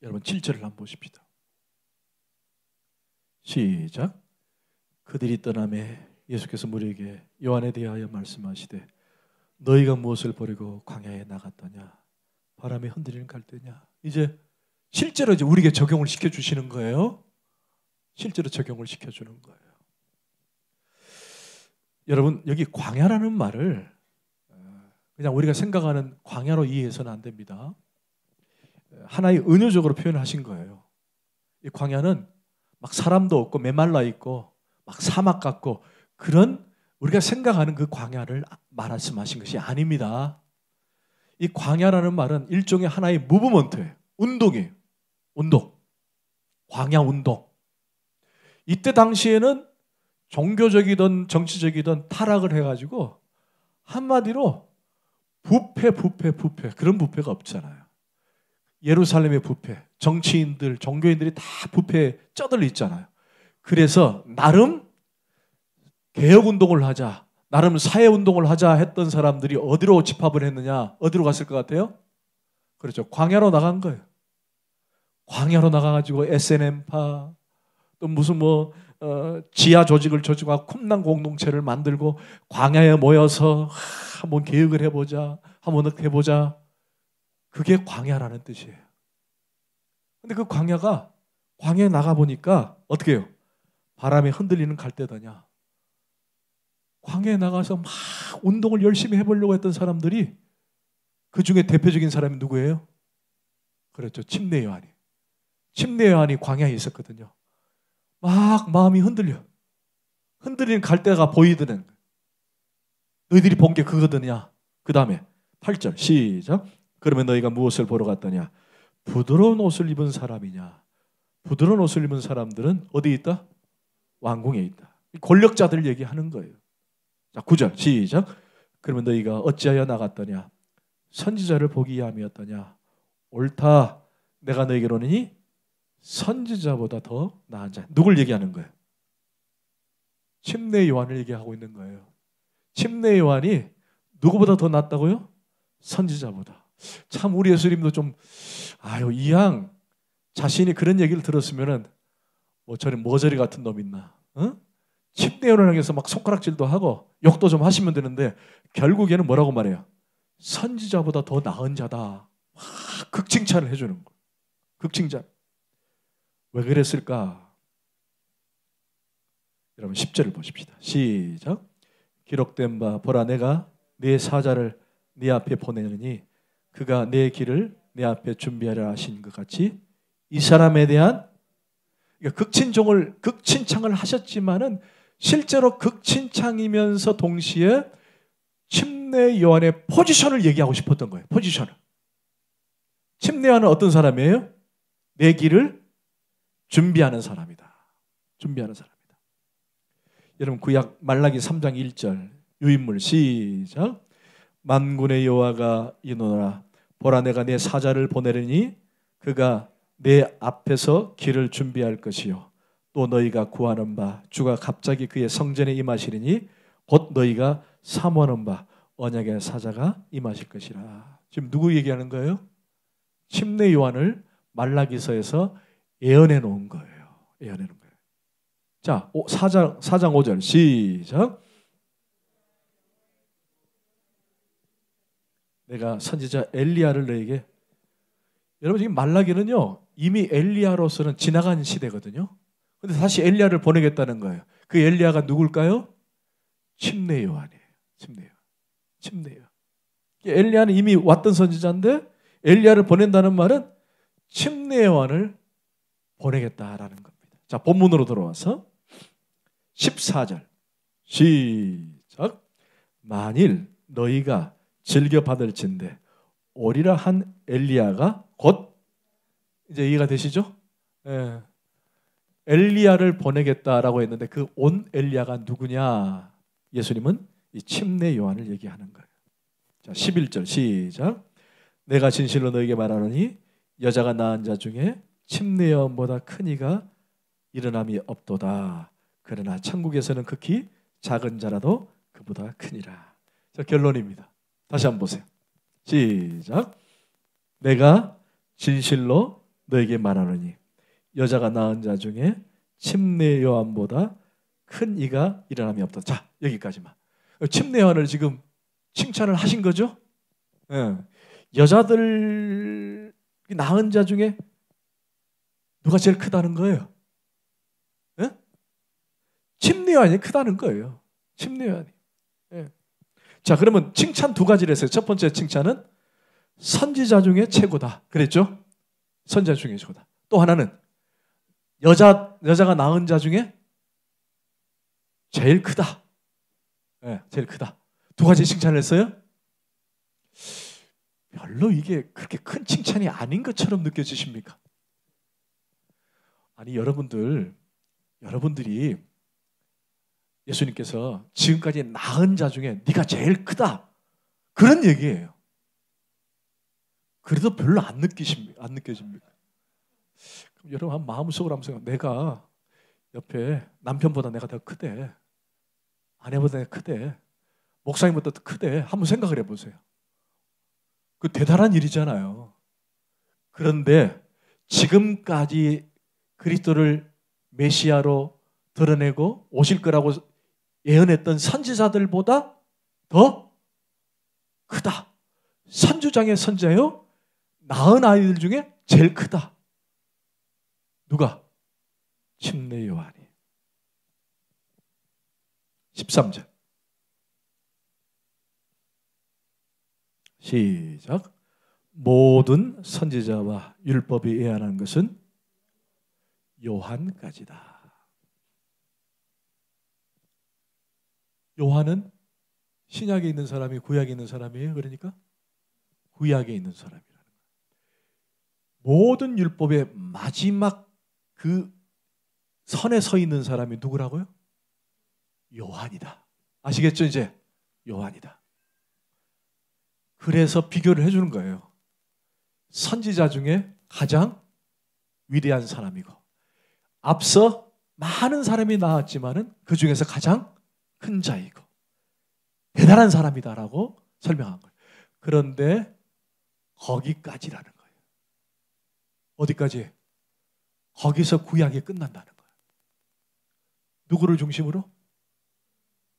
여러분 7절을 한번 보십시다. 시작. 그들이 떠나매 예수께서 무리에게 요한에 대하여 말씀하시되 너희가 무엇을 버리고 광야에 나갔더냐? 바람에 흔들리는 갈대냐? 이제 실제로 이제 우리에게 적용을 시켜주시는 거예요. 실제로 적용을 시켜주는 거예요. 여러분 여기 광야라는 말을 그냥 우리가 생각하는 광야로 이해해서는 안 됩니다. 하나의 은유적으로 표현하신 거예요. 이 광야는 막 사람도 없고 메말라 있고 막 사막 같고 그런 우리가 생각하는 그 광야를 말씀하신 것이 아닙니다. 이 광야라는 말은 일종의 하나의 무브먼트예요. 운동이에요. 운동. 광야 운동. 이때 당시에는 종교적이든 정치적이든 타락을 해가지고 한마디로 부패 그런 부패가 없잖아요. 예루살렘의 부패, 정치인들, 종교인들이 다 부패에 쩌들려 있잖아요. 그래서 나름 개혁운동을 하자, 나름 사회운동을 하자 했던 사람들이 어디로 집합을 했느냐? 어디로 갔을 것 같아요? 그렇죠. 광야로 나간 거예요. 광야로 나가가지고 SNM파, 또 무슨 지하 조직을 조직하고 쿰난 공동체를 만들고 광야에 모여서 한번 개혁을 해보자, 한번 어떻게 해보자. 그게 광야라는 뜻이에요. 근데 그 광야에 나가보니까 어떻게 해요? 바람에 흔들리는 갈대더냐. 광야에 나가서 막 운동을 열심히 해보려고 했던 사람들이 그 중에 대표적인 사람이 누구예요? 그렇죠. 침례 요한이. 침례 요한이 광야에 있었거든요. 막 마음이 흔들리는 갈대가 보이더는 너희들이 본 게 그거더냐. 그 다음에 8절 시작. 그러면 너희가 무엇을 보러 갔더냐? 부드러운 옷을 입은 사람이냐? 부드러운 옷을 입은 사람들은 어디에 있다? 왕궁에 있다. 권력자들 얘기하는 거예요. 자, 9절 시작. 그러면 너희가 어찌하여 나갔더냐? 선지자를 보기 위함이었더냐? 옳다. 내가 너희에게로는 선지자보다 더 나은 자. 누굴 얘기하는 거예요? 침례 요한을 얘기하고 있는 거예요. 침례 요한이 누구보다 더 낫다고요? 선지자보다. 참 우리 예수님도 좀 이왕 자신이 그런 얘기를 들었으면은 저는 머저리 같은 놈 있나? 침례 요한을 향해서 막 손가락질도 하고 욕도 좀 하시면 되는데 결국에는 뭐라고 말해요? 선지자보다 더 나은 자다. 극칭찬을 해주는 거. 극칭찬. 왜 그랬을까? 여러분 10절을 보십시다. 시작. 기록된 바 보라 내가 네 사자를 네 앞에 보내느니 그가 내 길을 내 앞에 준비하려 하신 것 같이 이 사람에 대한 극칭창을 하셨지만은 실제로 극칭창이면서 동시에 침례 요한의 포지션을 얘기하고 싶었던 거예요. 포지션을. 침례 요한은 어떤 사람이에요? 내 길을 준비하는 사람이다. 준비하는 사람이다. 여러분 구약 말라기 3장 1절 유인물 시작. 만군의 여호와가 이노라 보라 내가 내 사자를 보내리니 그가 내 앞에서 길을 준비할 것이요 또 너희가 구하는 바 주가 갑자기 그의 성전에 임하시리니 곧 너희가 사모하는 바 언약의 사자가 임하실 것이라. 지금 누구 얘기하는 거예요? 침례 요한을 말라기서에서 예언해 놓은 거예요. 예언해 놓은 거예요. 자, 4장 5절 시작. 내가 선지자 엘리야를 너에게. 여러분 지금 말라기는요 이미 엘리야로서는 지나간 시대거든요. 근데 다시 엘리야를 보내겠다는 거예요. 그 엘리야가 누굴까요? 침례 요한이에요. 침례 요한. 엘리야는 이미 왔던 선지자인데 엘리야를 보낸다는 말은 침례 요한을 보내겠다라는 겁니다. 자, 본문으로 들어와서 14절 시작. 만일 너희가 즐겨 받을진대 오리라 한 엘리야가 곧, 이제 이해가 되시죠? 예. 엘리야를 보내겠다라고 했는데 그 온 엘리야가 누구냐? 예수님은 이 침례 요한을 얘기하는 거예요. 자, 11절 시작. 내가 진실로 너에게 말하노니 여자가 낳은 자 중에 침례 요한보다 큰 이가 일어남이 없도다. 그러나 천국에서는 극히 작은 자라도 그보다 크니라. 자, 결론입니다. 다시 한번 보세요. 시작. 내가 진실로 너에게 말하노니 여자가 낳은 자 중에 침례 요한보다 큰 이가 일어남이 없다. 자, 여기까지만. 침례 요한을 지금 칭찬을 하신 거죠? 예. 여자들 낳은 자 중에 누가 제일 크다는 거예요? 예? 침례 요한이 크다는 거예요. 침례 요한이. 예. 자, 그러면 칭찬 두 가지를 했어요. 첫 번째 칭찬은 선지자 중에 최고다. 그랬죠? 선지자 중에 최고다. 또 하나는 여자가 낳은 자 중에 제일 크다. 네, 제일 크다. 두 가지 칭찬을 했어요. 별로 이게 그렇게 큰 칭찬이 아닌 것처럼 느껴지십니까? 아니, 여러분들이 예수님께서 지금까지 낳은 자 중에 네가 제일 크다. 그런 얘기예요. 그래도 별로 안 느껴집니까? 그럼 여러분 마음속으로 한번 생각해. 내가 옆에 남편보다 내가 더 크대. 아내보다 내가 크대. 목사님보다 더 크대. 한번 생각을 해보세요. 그 대단한 일이잖아요. 그런데 지금까지 그리스도를 메시아로 드러내고 오실 거라고 예언했던 선지자들보다 더 크다. 선주장의 선자요. 낳은 아이들 중에 제일 크다. 누가? 침례 요한이. 13절 시작. 모든 선지자와 율법이 예언한 것은 요한까지다. 요한은 신약에 있는 사람이 구약에 있는 사람이에요. 그러니까 구약에 있는 사람이라는 거예요. 모든 율법의 마지막 그 선에 서 있는 사람이 누구라고요? 요한이다. 아시겠죠? 이제 요한이다. 그래서 비교를 해주는 거예요. 선지자 중에 가장 위대한 사람이고 앞서 많은 사람이 나왔지만은 그 중에서 가장 큰 자이고 대단한 사람이다라고 설명한 거예요. 그런데 거기까지라는 거예요. 어디까지? 거기서 구약이 끝난다는 거예요. 누구를 중심으로?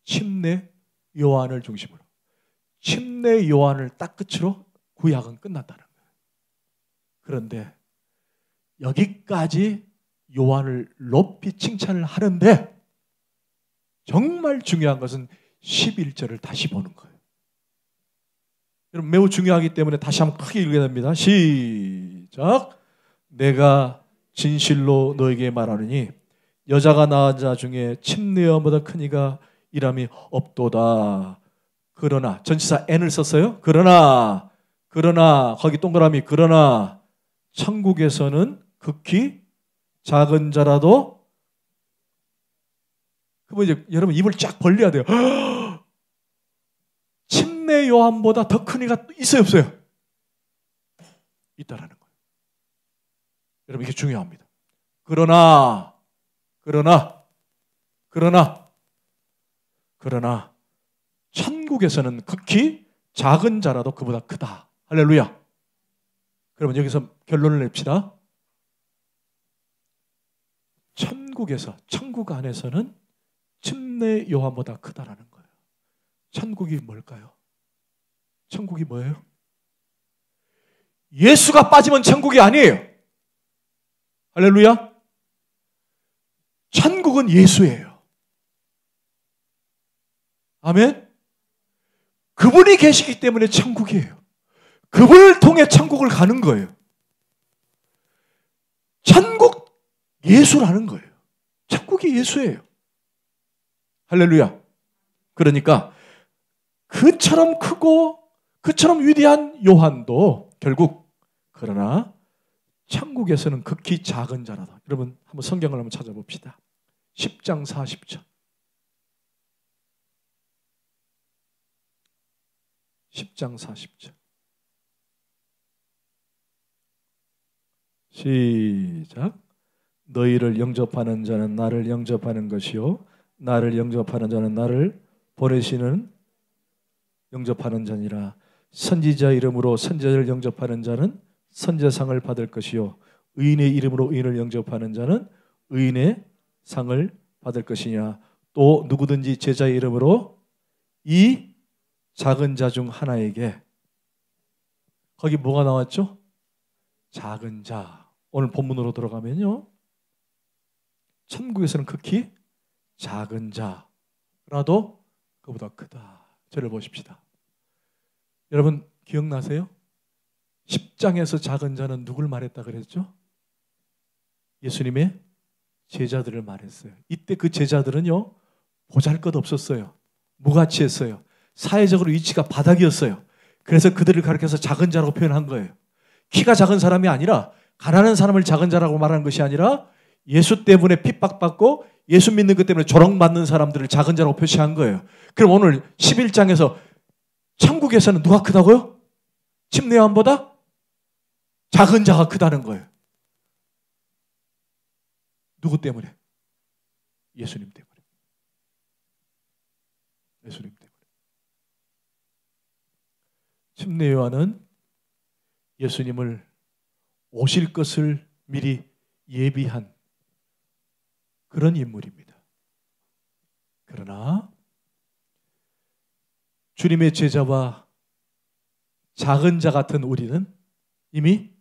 침례 요한을 중심으로. 침례 요한을 딱 끝으로 구약은 끝났다는 거예요. 그런데 여기까지 요한을 높이 칭찬을 하는데 정말 중요한 것은 11절을 다시 보는 거예요. 여러분 매우 중요하기 때문에 다시 한번 크게 읽어야 됩니다. 시작. 내가 진실로 너에게 말하느니 여자가 낳은 자 중에 침례 요한보다 큰 이가 이람이 없도다. 그러나 전치사 n을 썼어요. 그러나 거기 동그라미 그러나 천국에서는 극히 작은 자라도 그러면 이제 여러분 입을 쫙 벌려야 돼요. 침례 요한보다 더 큰 이가 있어요 없어요? 있다라는 거예요. 여러분 이게 중요합니다. 그러나 천국에서는 극히 작은 자라도 그보다 크다. 할렐루야. 그러면 여기서 결론을 냅시다. 천국 안에서는 침례 요한보다 크다라는 거예요. 천국이 뭘까요? 천국이 뭐예요? 예수가 빠지면 천국이 아니에요. 할렐루야. 천국은 예수예요. 아멘. 그분이 계시기 때문에 천국이에요. 그분을 통해 천국을 가는 거예요. 천국 예수라는 거예요. 천국이 예수예요. 할렐루야. 그러니까 그처럼 크고 그처럼 위대한 요한도 결국 그러나 천국에서는 극히 작은 자라다. 여러분 한번 성경을 한번 찾아봅시다. 10장 40절. 10장 40절. 시작. 너희를 영접하는 자는 나를 영접하는 것이요 나를 영접하는 자는 나를 보내시는 영접하는 자니라. 선지자 이름으로 선지자를 영접하는 자는 선지자상을 받을 것이요 의인의 이름으로 의인을 영접하는 자는 의인의 상을 받을 것이냐. 또 누구든지 제자의 이름으로 이 작은 자 중 하나에게, 거기 뭐가 나왔죠? 작은 자. 오늘 본문으로 들어가면요, 천국에서는 극히 작은 자라도 그보다 크다. 저를 보십시다. 여러분 기억나세요? 10장에서 작은 자는 누굴 말했다 그랬죠? 예수님의 제자들을 말했어요. 이때 그 제자들은요, 보잘것없었어요. 무가치했어요. 사회적으로 위치가 바닥이었어요. 그래서 그들을 가리켜서 작은 자라고 표현한 거예요. 키가 작은 사람이 아니라, 가난한 사람을 작은 자라고 말하는 것이 아니라, 예수 때문에 핍박받고 예수 믿는 것 때문에 조롱받는 사람들을 작은 자라고 표시한 거예요. 그럼 오늘 11장에서 천국에서는 누가 크다고요? 침례 요한보다 작은 자가 크다는 거예요. 누구 때문에? 예수님 때문에. 예수님 때문에. 침례 요한은 예수님을 오실 것을 미리 예비한 그런 인물입니다. 그러나 주님의 제자와 작은 자 같은 우리는 이미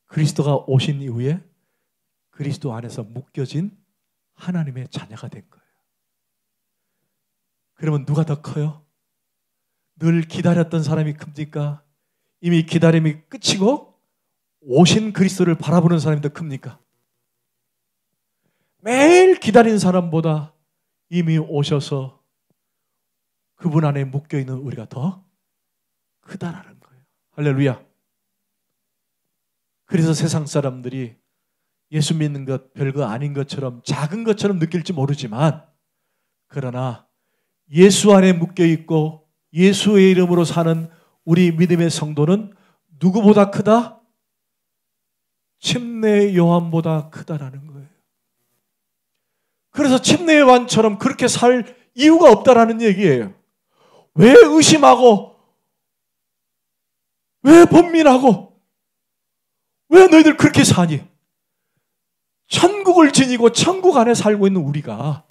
그리스도가 오신 이후에 그리스도 안에서 묶여진 하나님의 자녀가 된 거예요. 그러면 누가 더 커요? 늘 기다렸던 사람이 큽니까? 이미 기다림이 끝이고 오신 그리스도를 바라보는 사람이 더 큽니까? 매일 기다리는 사람보다 이미 오셔서 그분 안에 묶여있는 우리가 더 크다라는 거예요. 할렐루야. 그래서 세상 사람들이 예수 믿는 것 별거 아닌 것처럼, 작은 것처럼 느낄지 모르지만, 그러나 예수 안에 묶여있고 예수의 이름으로 사는 우리 믿음의 성도는 누구보다 크다? 침례 요한보다 크다라는 거예요. 그래서 침례 요한처럼 그렇게 살 이유가 없다라는 얘기예요. 왜 의심하고, 왜 번민하고, 왜 너희들 그렇게 사니? 천국을 지니고 천국 안에 살고 있는 우리가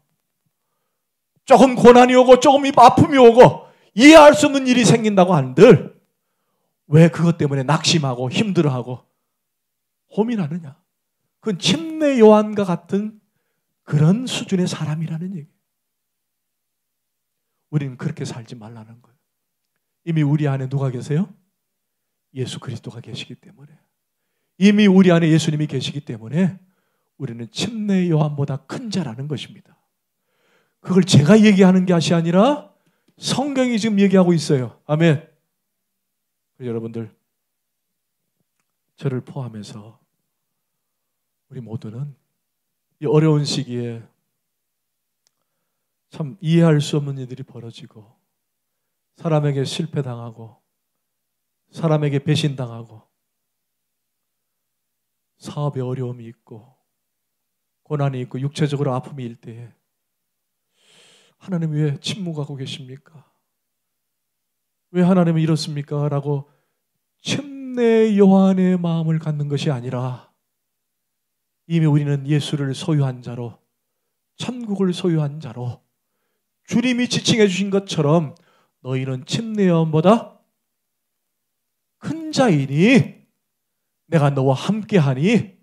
조금 고난이 오고 조금 아픔이 오고 이해할 수 없는 일이 생긴다고 한들 왜 그것 때문에 낙심하고 힘들어하고 고민하느냐? 그건 침례 요한과 같은 그런 수준의 사람이라는 얘기예요. 우리는 그렇게 살지 말라는 거예요. 이미 우리 안에 누가 계세요? 예수 그리스도가 계시기 때문에. 이미 우리 안에 예수님이 계시기 때문에 우리는 침례 요한보다 큰 자라는 것입니다. 그걸 제가 얘기하는 것이 아니라 성경이 지금 얘기하고 있어요. 아멘. 여러분들, 저를 포함해서 우리 모두는 이 어려운 시기에 참 이해할 수 없는 일들이 벌어지고, 사람에게 실패당하고, 사람에게 배신당하고, 사업에 어려움이 있고, 고난이 있고, 육체적으로 아픔이 일 때에 하나님 왜 침묵하고 계십니까? 왜 하나님은 이렇습니까? 라고 침례 요한의 마음을 갖는 것이 아니라, 이미 우리는 예수를 소유한 자로, 천국을 소유한 자로, 주님이 지칭해 주신 것처럼 너희는 침례 요한보다 큰 자이니 내가 너와 함께하니,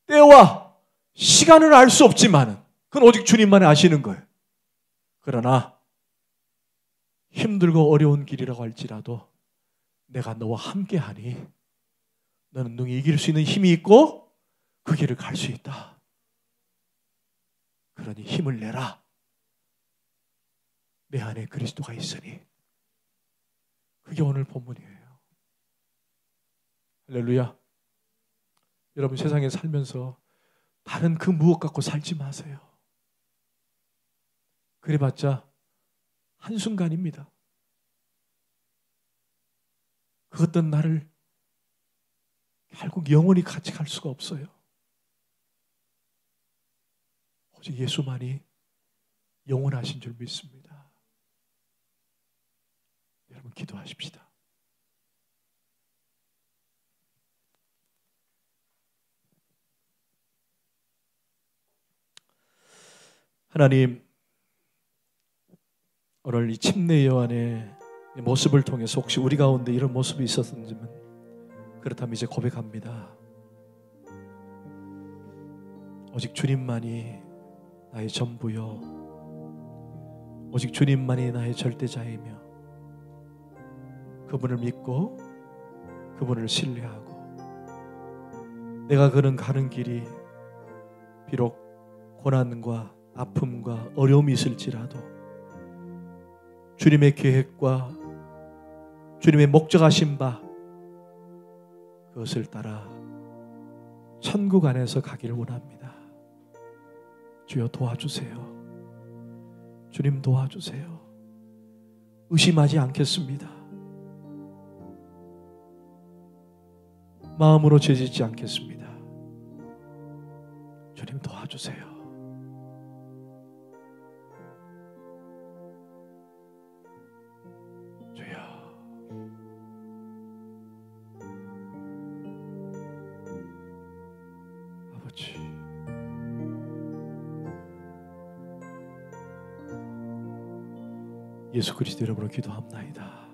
때와 시간은 알 수 없지만 그건 오직 주님만이 아시는 거예요. 그러나 힘들고 어려운 길이라고 할지라도 내가 너와 함께하니 너는 능히 이길 수 있는 힘이 있고 그 길을 갈 수 있다. 그러니 힘을 내라. 내 안에 그리스도가 있으니. 그게 오늘 본문이에요. 할렐루야. 여러분 세상에 살면서 다른 그 무엇 갖고 살지 마세요. 그래봤자 한순간입니다. 그 어떤 나를 결국 영원히 같이 갈 수가 없어요. 오직 예수만이 영원하신 줄 믿습니다. 여러분 기도하십시다. 하나님, 오늘 이 침례 요한의 모습을 통해서 혹시 우리 가운데 이런 모습이 있었는지만 그렇다면 이제 고백합니다. 오직 주님만이 나의 전부요, 오직 주님만이 나의 절대자이며 그분을 믿고 그분을 신뢰하고 내가 가는 길이 비록 고난과 아픔과 어려움이 있을지라도 주님의 계획과 주님의 목적하신 바 그것을 따라 천국 안에서 가기를 원합니다. 주여 도와주세요. 주님 도와주세요. 의심하지 않겠습니다. 마음으로 죄짓지 않겠습니다. 주님 도와주세요. 예수 그리스도 이름으로 기도합나이다.